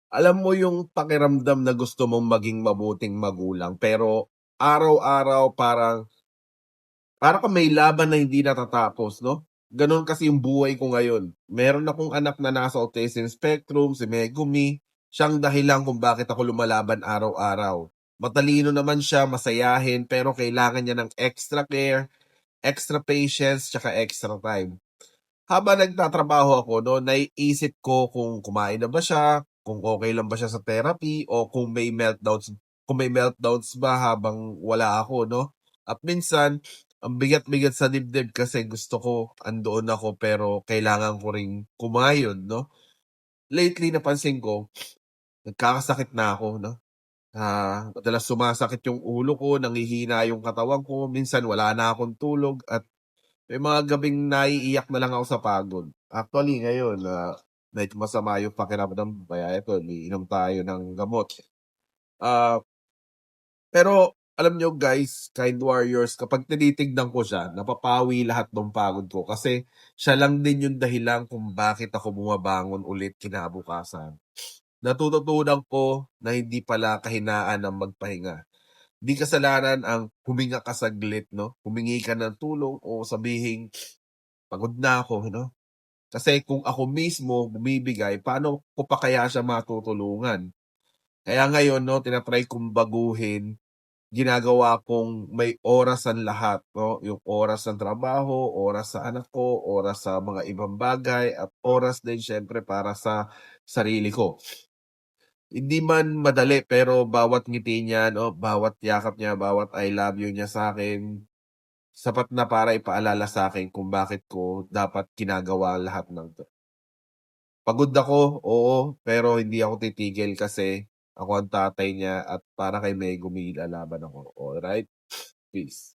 Alam mo yung pakiramdam na gusto mong maging mabuting magulang pero araw-araw parang kang may laban na hindi natatapos 'no? Gano'n kasi yung buhay ko ngayon. Meron akong anak na nasa autism spectrum, si Megumi. Siyang dahilan kung bakit ako lumalaban araw-araw. Matalino naman siya, masayahin, pero kailangan niya ng extra care, extra patience, tsaka extra time. Habang nagtatrabaho ako 'no, naiisip ko kung kumain na ba siya, kung okey lang ba siya sa therapy o kung may meltdowns ba habang wala ako 'no. At minsan ang bigat-bigat sa dibdib kasi gusto ko andoon ako pero kailangan ko ring kumayon 'no. Lately napansin ko nagkakasakit na ako 'no, madalas sumasakit yung ulo ko, nanghihina yung katawan ko, minsan wala na akong tulog at may mga gabing naiiyak na lang ako sa pagod. Actually ngayon, medyo masama yung pakiramdam kaya eto umiinom tayo ng gamot. Ah, pero alam niyo guys, kind warriors, kapag tinitignan ko siya, napapawi lahat ng pagod ko kasi siya lang din yung dahilan kung bakit ako bumabangon ulit kinabukasan. Natututunan ko na hindi pala kahinaan ang magpahinga. Di kasalanan ang huminga ka saglit 'no, humingi ka ng tulong o sabihing, "Pagod na ako," 'no? Kasi kung ako mismo bumibigay, paano ko pa kaya siya matutulungan? Kaya ngayon 'no, kong baguhin, ginagawa kong may oras ang lahat 'no, yung oras ng trabaho, oras sa anak ko, oras sa mga ibang bagay, at oras din siyempre para sa sarili ko. Hindi man madali pero bawat ngiti niya 'no, bawat yakap niya, bawat I love you niya sa'kin, sapat na para ipaalala sa'kin kung bakit ko dapat ginagawa lahat ng 'to. Pagod ako, oo, pero hindi ako titigil kasi ako ang tatay niya at para kay Megumi lalaban ako. Alright, peace.